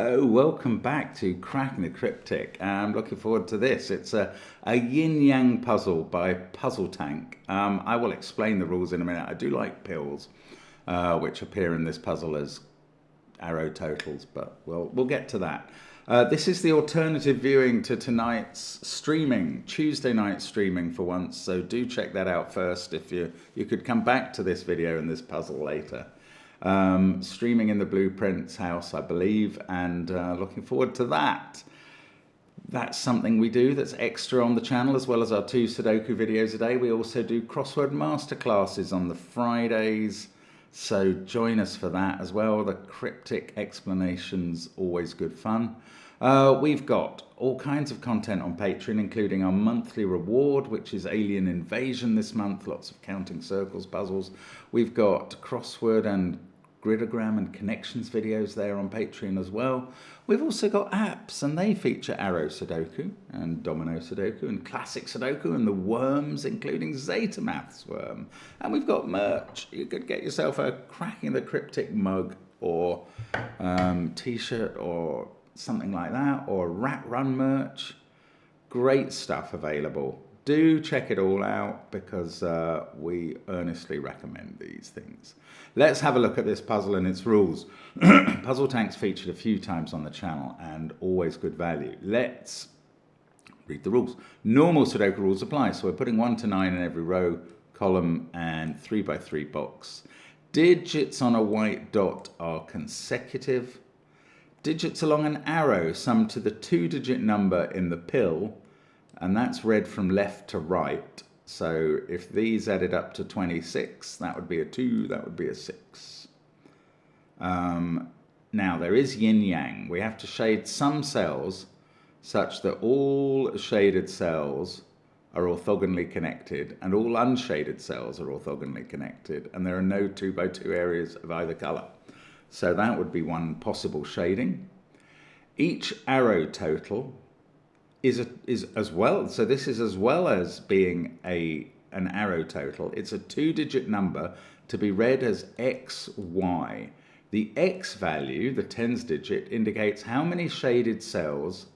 Hello, welcome back to Cracking the Cryptic. I'm looking forward to this. It's a yin-yang puzzle by Puzzle Tank. I will explain the rules in a minute. I do like pills, which appear in this puzzle as arrow totals, but we'll get to that. This is the alternative viewing to tonight's streaming, Tuesday night streaming for once, so do check that out first if you could come back to this video and this puzzle later. Streaming in the Blueprints house, I believe, and looking forward to that. That's something we do that's extra on the channel, as well as our 2 Sudoku videos a day. We also do crossword masterclasses on the Fridays, so join us for that as well. The cryptic explanations, always good fun. We've got all kinds of content on Patreon, including our monthly reward, which is Alien Invasion this month, lots of counting circles puzzles. We've got crossword and gridogram and connections videos there on Patreon as well. We've also got apps, and they feature Arrow Sudoku and Domino Sudoku and Classic Sudoku and the Worms, including Zetamath's Worm. And we've got merch. You could get yourself a Cracking the Cryptic mug or t-shirt or something like that, or Rat Run merch. Great stuff available. Do check it all out because we earnestly recommend these things. Let's have a look at this puzzle and its rules. Puzzle Tank's featured a few times on the channel and always good value. Let's read the rules. Normal Sudoku rules apply, so we're putting 1 to 9 in every row, column, and 3 by 3 box. Digits on a white dot are consecutive. Digits along an arrow sum to the 2-digit number in the pill, and that's read from left to right. So if these added up to 26, that would be a 2, that would be a 6. Now there is yin-yang. We have to shade some cells such that all shaded cells are orthogonally connected and all unshaded cells are orthogonally connected, and there are no 2 by 2 areas of either color. So that would be one possible shading. Each arrow total is as well, so this is as well as being an arrow total. It's a 2-digit number to be read as XY. The X value, the tens digit, indicates how many shaded cells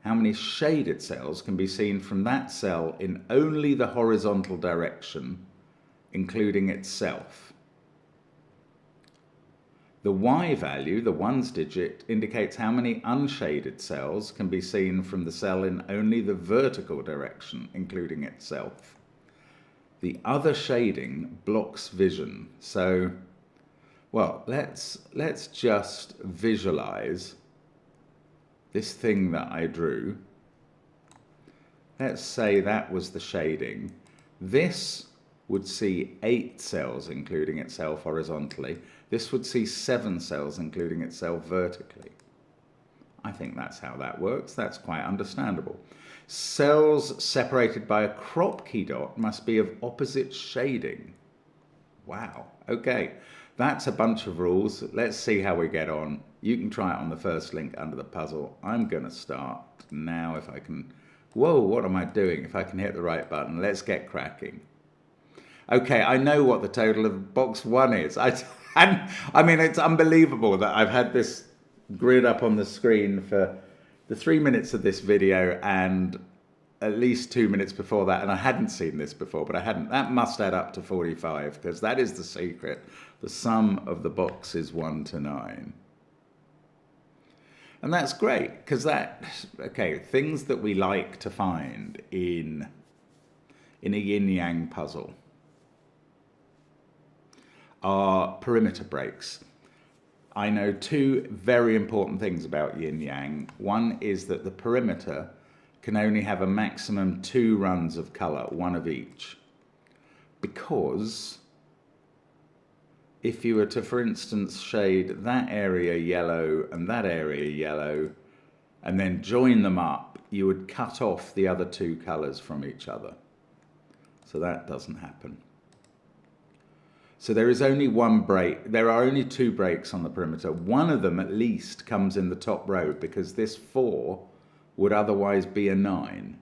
can be seen from that cell in only the horizontal direction, including itself. The Y value, the ones digit, indicates how many unshaded cells can be seen from the cell in only the vertical direction, including itself. The other shading blocks vision. So, well, let's just visualize this thing that I drew. Let's say that was the shading. This would see 8 cells, including itself horizontally. This would see 7 cells, including itself vertically. I think that's how that works. That's quite understandable. Cells separated by a Kropki dot must be of opposite shading. Wow. Okay, that's a bunch of rules. Let's see how we get on. You can try it on the first link under the puzzle. I'm going to start now if I can. Whoa, what am I doing? If I can hit the right button, let's get cracking. Okay, I know what the total of box 1 is. I mean, it's unbelievable that I've had this grid up on the screen for the 3 minutes of this video and at least 2 minutes before that, and I hadn't seen this before, but I hadn't. That must add up to 45, because that is the secret. The sum of the boxes 1 to 9. And that's great, because things that we like to find in a yin-yang puzzle are perimeter breaks. I know 2 very important things about yin-yang. One is that the perimeter can only have a maximum 2 runs of color, 1 of each. Because if you were to, for instance, shade that area yellow and that area yellow, and then join them up, you would cut off the other 2 colors from each other. So that doesn't happen. So there is only 1 break. There are only 2 breaks on the perimeter. One of them at least comes in the top row, because this 4 would otherwise be a 9.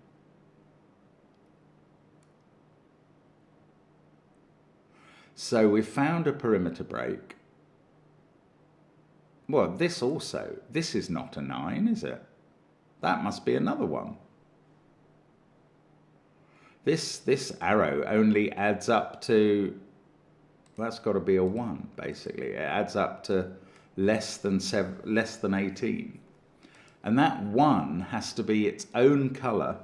So we've found a perimeter break. well, this also, this is not a 9, is it? That must be another one. This arrow only adds up to, that's got to be a 1, basically. It adds up to less than 18. And that 1 has to be its own colour.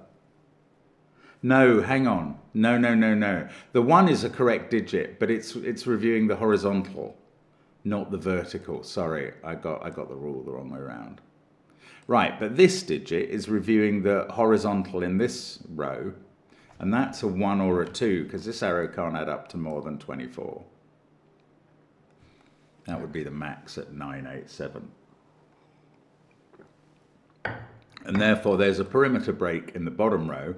No, hang on. No. The 1 is a correct digit, but it's reviewing the horizontal, not the vertical. Sorry, I got the rule the wrong way around. Right, but this digit is reviewing the horizontal in this row, and that's a 1 or a 2, because this arrow can't add up to more than 24. That would be the max at 987. And therefore there's a perimeter break in the bottom row.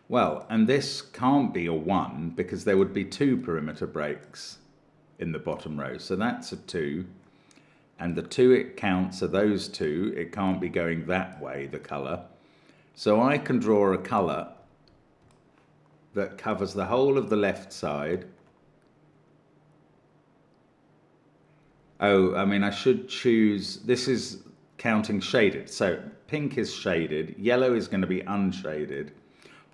Well, and this can't be a 1 because there would be 2 perimeter breaks in the bottom row. So that's a 2. And the 2 it counts are those 2. It can't be going that way, the colour. So I can draw a colour that covers the whole of the left side. Oh, I mean, I should choose, this is counting shaded. So pink is shaded, yellow is going to be unshaded.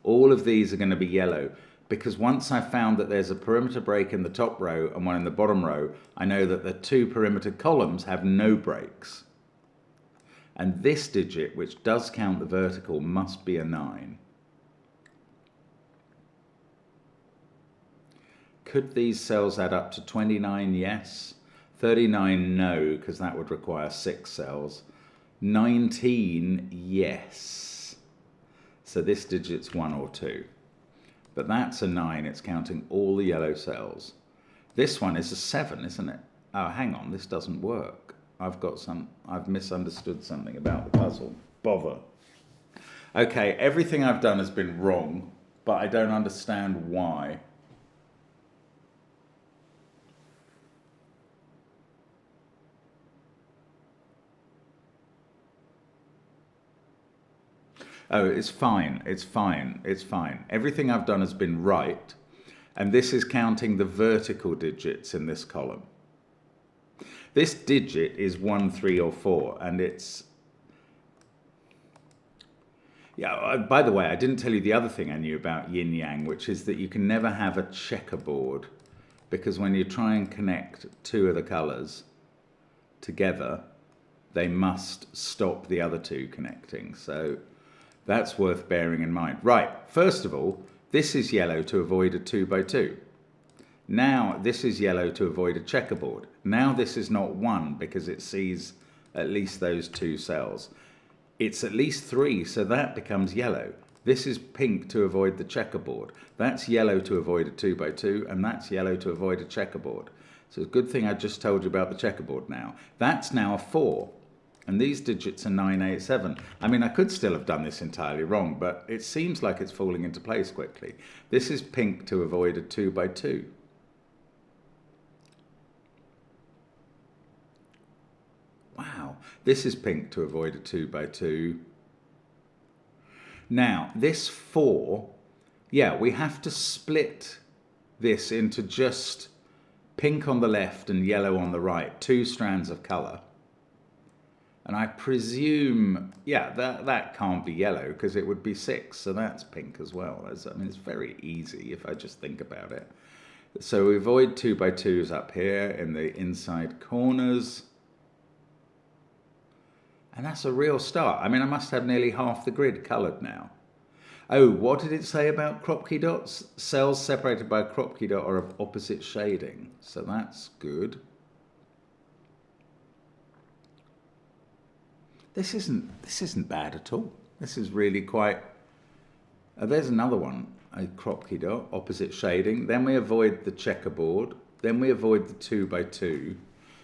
All of these are going to be yellow, because once I found that there's a perimeter break in the top row and one in the bottom row, I know that the 2 perimeter columns have no breaks. And this digit, which does count the vertical, must be a 9. Could these cells add up to 29? Yes. 39, no, because that would require 6 cells. 19, yes. So this digit's 1 or 2. But that's a 9, it's counting all the yellow cells. This one is a 7, isn't it? Oh, hang on, this doesn't work. I've misunderstood something about the puzzle. Bother. Okay, everything I've done has been wrong, but I don't understand why. Oh, it's fine, it's fine, it's fine. Everything I've done has been right, and this is counting the vertical digits in this column. This digit is 1, 3, or 4, and it's... Yeah, by the way, I didn't tell you the other thing I knew about yin-yang, which is that you can never have a checkerboard, because when you try and connect 2 of the colours together, they must stop the other 2 connecting. So that's worth bearing in mind. Right, first of all, this is yellow to avoid a 2 by 2. Now this is yellow to avoid a checkerboard. Now this is not 1 because it sees at least those 2 cells. It's at least 3, so that becomes yellow. This is pink to avoid the checkerboard. That's yellow to avoid a 2 by 2, and that's yellow to avoid a checkerboard. So it's a good thing I just told you about the checkerboard now. That's now a 4. And these digits are 9, 8, 7. I mean, I could still have done this entirely wrong, but it seems like it's falling into place quickly. This is pink to avoid a 2 by 2. Wow, this is pink to avoid a 2 by 2. Now, this 4, yeah, we have to split this into just pink on the left and yellow on the right, 2 strands of colour. And I presume, yeah, that can't be yellow because it would be 6, so that's pink as well. I mean, it's very easy if I just think about it. So we avoid 2 by 2s up here in the inside corners. And that's a real start. I mean, I must have nearly half the grid coloured now. Oh, what did it say about Kropki dots? Cells separated by a Kropki dot are of opposite shading. So that's good. This isn't bad at all. This is really quite... there's another one, a Kropki dot, opposite shading. Then we avoid the checkerboard. Then we avoid the 2 by 2.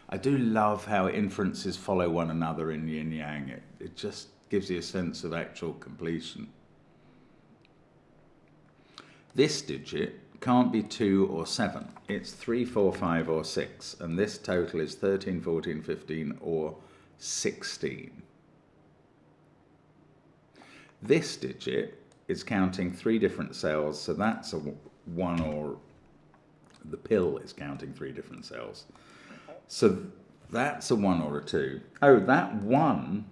I do love how inferences follow one another in yin-yang. It just gives you a sense of actual completion. This digit can't be 2 or 7. It's 3, 4, 5, or 6. And this total is 13, 14, 15, or 16. This digit is counting 3 different cells, so that's a 1 or The pill is counting 3 different cells. So that's a 1 or a 2. Oh, that 1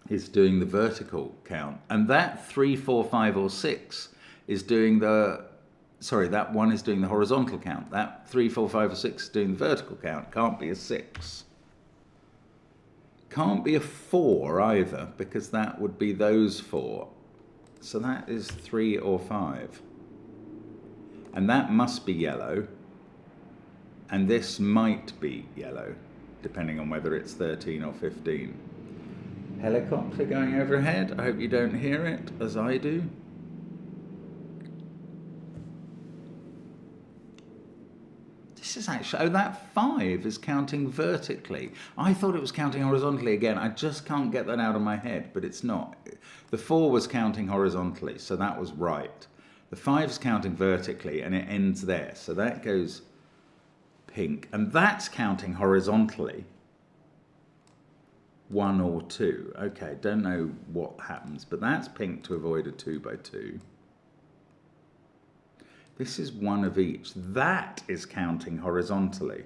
is doing the vertical count. And that 3, 4, 5 or 6 is doing the... Sorry, that 1 is doing the horizontal count. That 3, 4, 5 or 6 is doing the vertical count. Can't be a 6. Can't be a 4 either, because that would be those 4. So that is 3 or 5. And that must be yellow. And this might be yellow, depending on whether it's 13 or 15. Helicopter going overhead. I hope you don't hear it, as I do. This is actually... Oh, that 5 is counting vertically. I thought it was counting horizontally again. I just can't get that out of my head, but it's not. The 4 was counting horizontally, so that was right. The 5's counting vertically, and it ends there. So that goes pink. And that's counting horizontally. 1 or 2. Okay, don't know what happens, but that's pink to avoid a 2 by 2. This is 1 of each. That is counting horizontally.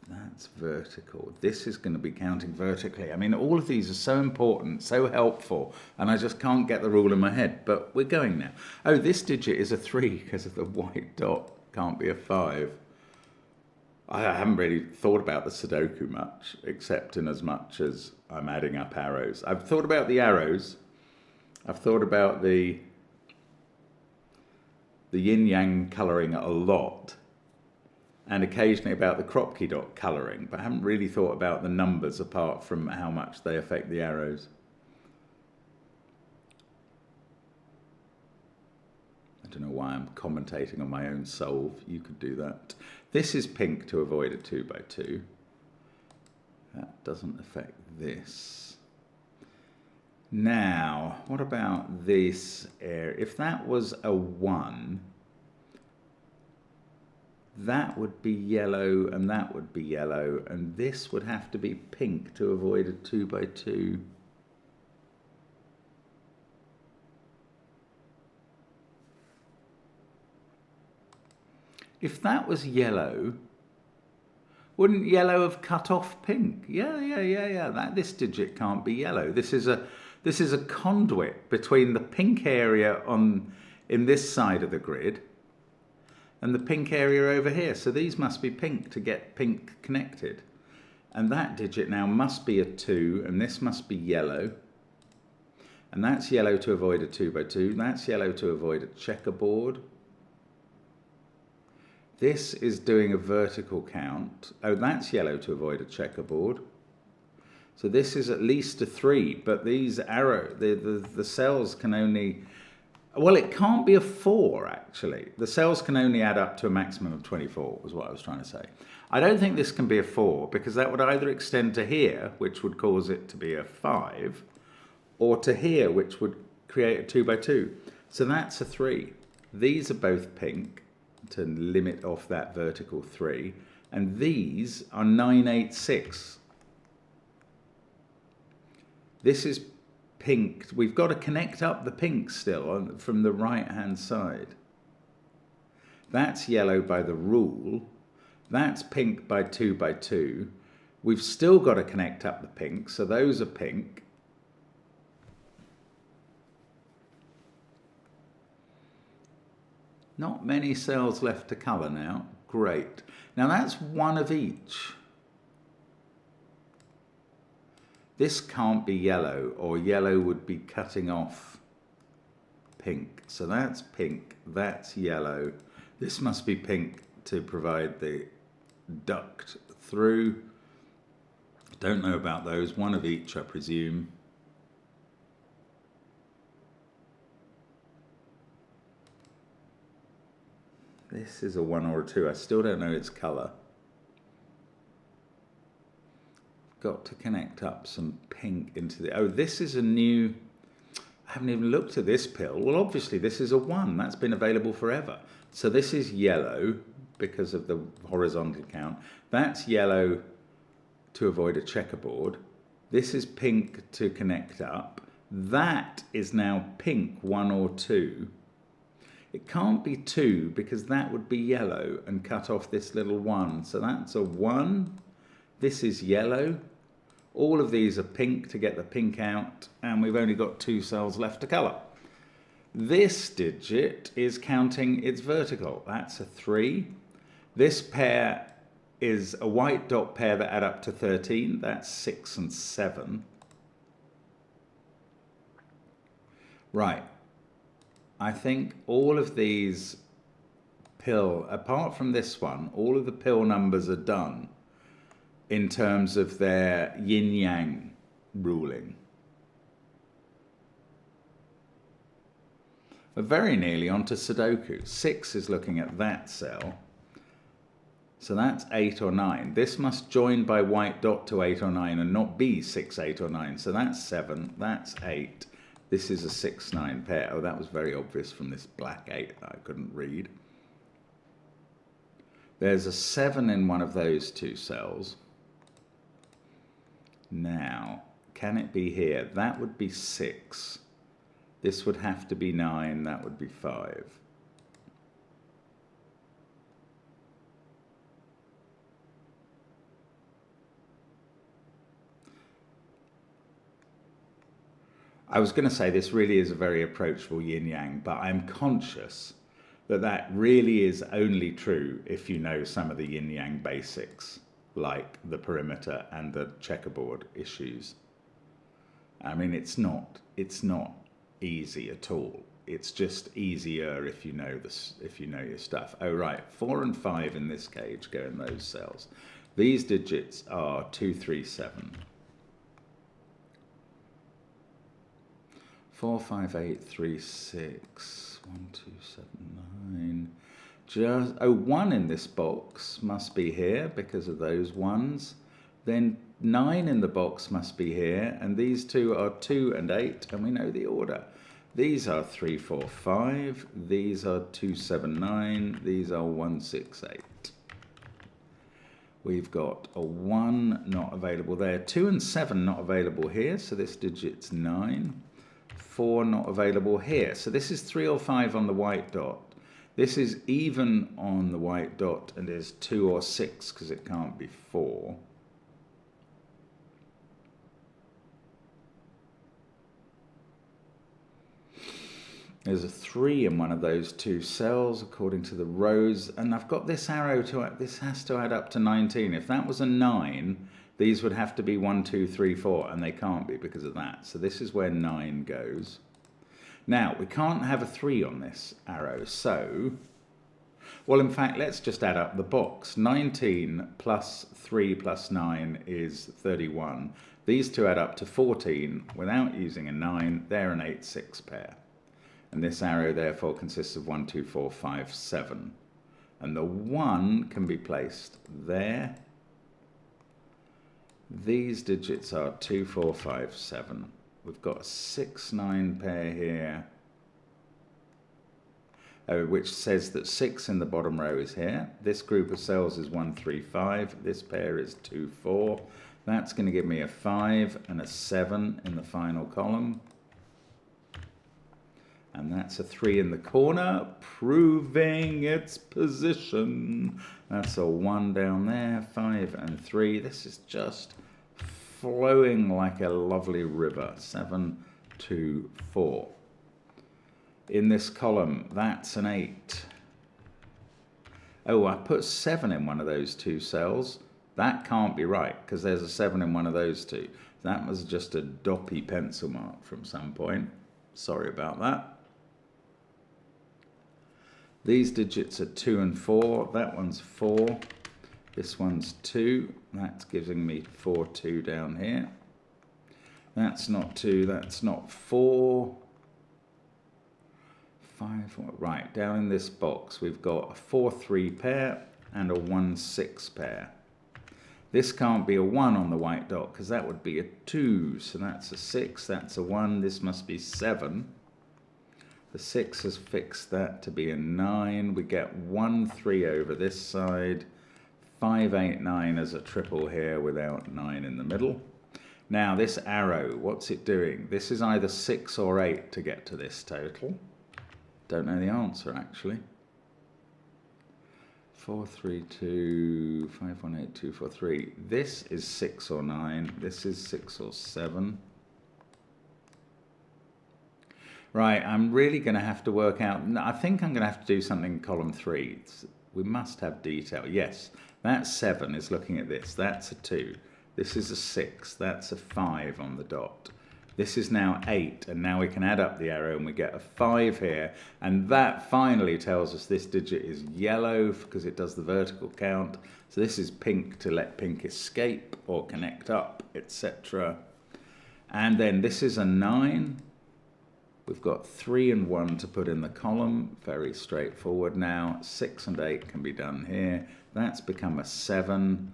That's vertical. This is going to be counting vertically. I mean, all of these are so important, so helpful, and I just can't get the rule in my head, but we're going now. Oh, this digit is a 3 because of the white dot. Can't be a 5. I haven't really thought about the Sudoku much, except in as much as I'm adding up arrows. I've thought about the arrows. I've thought about the yin-yang colouring a lot, and occasionally about the Kropki dot colouring, but I haven't really thought about the numbers apart from how much they affect the arrows. I don't know why I'm commentating on my own solve. You could do that. This is pink to avoid a 2 by 2. That doesn't affect this. Now, what about this area? If that was a 1, that would be yellow and that would be yellow, and this would have to be pink to avoid a 2 by 2. If that was yellow, wouldn't yellow have cut off pink? Yeah. This digit can't be yellow. This is a conduit between the pink area in this side of the grid and the pink area over here. So these must be pink to get pink connected. And that digit now must be a 2, and this must be yellow. And that's yellow to avoid a 2 by 2. That's yellow to avoid a checkerboard. This is doing a vertical count. Oh, that's yellow to avoid a checkerboard. So this is at least a 3, but these the cells can only... Well, it can't be a 4, actually. The cells can only add up to a maximum of 24, was what I was trying to say. I don't think this can be a 4, because that would either extend to here, which would cause it to be a 5, or to here, which would create a 2 by 2. So that's a 3. These are both pink to limit off that vertical 3, and these are 9, 8, 6. This is pink. We've got to connect up the pink still from the right hand side. That's yellow by the rule. That's pink by 2 by 2. We've still got to connect up the pink, so those are pink. Not many cells left to colour now. Great. Now that's 1 of each. This can't be yellow, or yellow would be cutting off pink. So that's pink, that's yellow. This must be pink to provide the duct through. Don't know about those. 1 of each, I presume. This is a 1 or a 2. I still don't know its colour. Got to connect up some pink into the... Oh, this is a new... I haven't even looked at this pill. Well, obviously, this is a 1. That's been available forever. So this is yellow because of the horizontal count. That's yellow to avoid a checkerboard. This is pink to connect up. That is now pink 1 or 2. It can't be 2 because that would be yellow and cut off this little 1. So that's a 1. This is yellow. All of these are pink to get the pink out, and we've only got 2 cells left to colour. This digit is counting its vertical. That's a 3. This pair is a white dot pair that add up to 13. That's 6 and 7. Right. I think all of these pill, apart from this one, all of the pill numbers are done in terms of their yin-yang ruling. We're very nearly onto Sudoku. 6 is looking at that cell. So that's 8 or 9. This must join by white dot to 8 or 9 and not be 6, 8 or 9. So that's 7, that's 8. This is a 6, 9 pair. Oh, that was very obvious from this black 8 that I couldn't read. There's a 7 in one of those 2 cells. Now, can it be here? That would be 6. This would have to be 9. That would be 5. I was going to say this really is a very approachable yin-yang, but I'm conscious that that really is only true if you know some of the yin-yang basics, like the perimeter and the checkerboard issues. I mean, it's not easy at all. It's just easier if you know this, if you know your stuff. Oh right, 4 and 5 in this cage go in those cells. These digits are 2, 3, 7. 4, 5, 8, 3, 6, 1, 2, 7, 9. 1 in this box must be here because of those 1s. Then 9 in the box must be here, and these 2 are 2 and 8, and we know the order. These are 3, 4, 5. These are 2, 7, 9. These are 1, 6, 8. We've got a 1 not available there. 2 and 7 not available here, so this digit's 9. 4 not available here. So this is 3 or 5 on the white dot. This is even on the white dot and is 2 or 6 because it can't be 4. There's a 3 in one of those 2 cells according to the rows, and I've got this arrow to, this has to add up to 19. If that was a 9, these would have to be 1, 2, 3, 4, and they can't be because of that. So this is where 9 goes. Now, we can't have a 3 on this arrow, so, well, in fact, let's just add up the box. 19 plus 3 plus 9 is 31. These 2 add up to 14 without using a 9. They're an 8, 6 pair. And this arrow, therefore, consists of 1, 2, 4, 5, 7. And the 1 can be placed there. These digits are 2, 4, 5, 7. We've got a 6, 9 pair here, which says that 6 in the bottom row is here. This group of cells is 1, 3, 5. This pair is 2, 4. That's going to give me a 5 and a 7 in the final column. And that's a 3 in the corner, proving its position. That's a 1 down there, 5 and 3. This is just flowing like a lovely river. 7, 2, 4. In this column, that's an 8. Oh, I put 7 in one of those 2 cells. That can't be right, because there's a 7 in one of those 2. That was just a doppy pencil mark from some point. Sorry about that. These digits are 2 and 4. That one's 4. This one's 2. That's giving me 4, 2 down here. That's not 2. That's not 4. 5, 4. Right, down in this box, we've got a 4, 3 pair and a 1, 6 pair. This can't be a 1 on the white dot because that would be a 2. So that's a 6. That's a 1. This must be 7. The 6 has fixed that to be a 9. We get 1, 3 over this side. 5, 8, 9 as a triple here without 9 in the middle. Now this arrow, what's it doing? This is either 6 or 8 to get to this total. Don't know the answer actually. 4, 3, 2, 5, 1, 8, 2, 4, 3. This is 6 or 9. This is 6 or 7. Right, I'm really going to have to work out. I think I'm going to have to do something in column 3. We must have detail. Yes, that 7 is looking at this. That's a 2. This is a 6. That's a 5 on the dot. This is now 8, and now we can add up the arrow and we get a 5 here, and that finally tells us this digit is yellow because it does the vertical count. So this is pink to let pink escape or connect up, etc. And then this is a 9. We've got 3 and 1 to put in the column, very straightforward now. 6 and 8 can be done here. That's become a 7.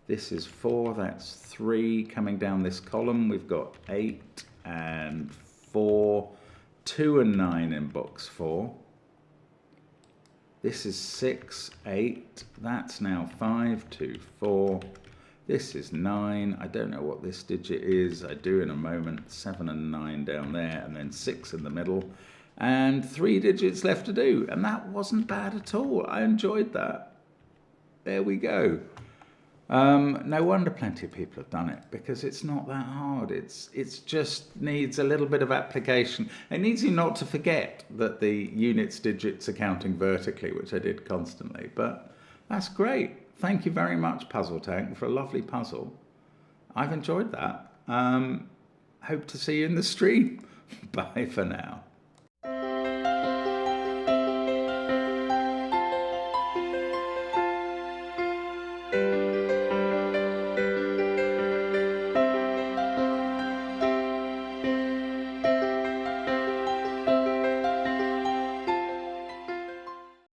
This is 4, that's 3. Coming down this column, we've got 8 and 4, 2 and 9 in box 4. This is 6, 8, that's now 5, 2, 4. This is 9, I don't know what this digit is, I do in a moment. 7 and 9 down there, and then 6 in the middle. And 3 digits left to do, and that wasn't bad at all. I enjoyed that. There we go. No wonder plenty of people have done it, because it's not that hard. It's just needs a little bit of application. It needs you not to forget that the units, digits are counting vertically, which I did constantly. But that's great. Thank you very much, Puzzle Tank, for a lovely puzzle. I've enjoyed that. Hope to see you in the stream. Bye for now.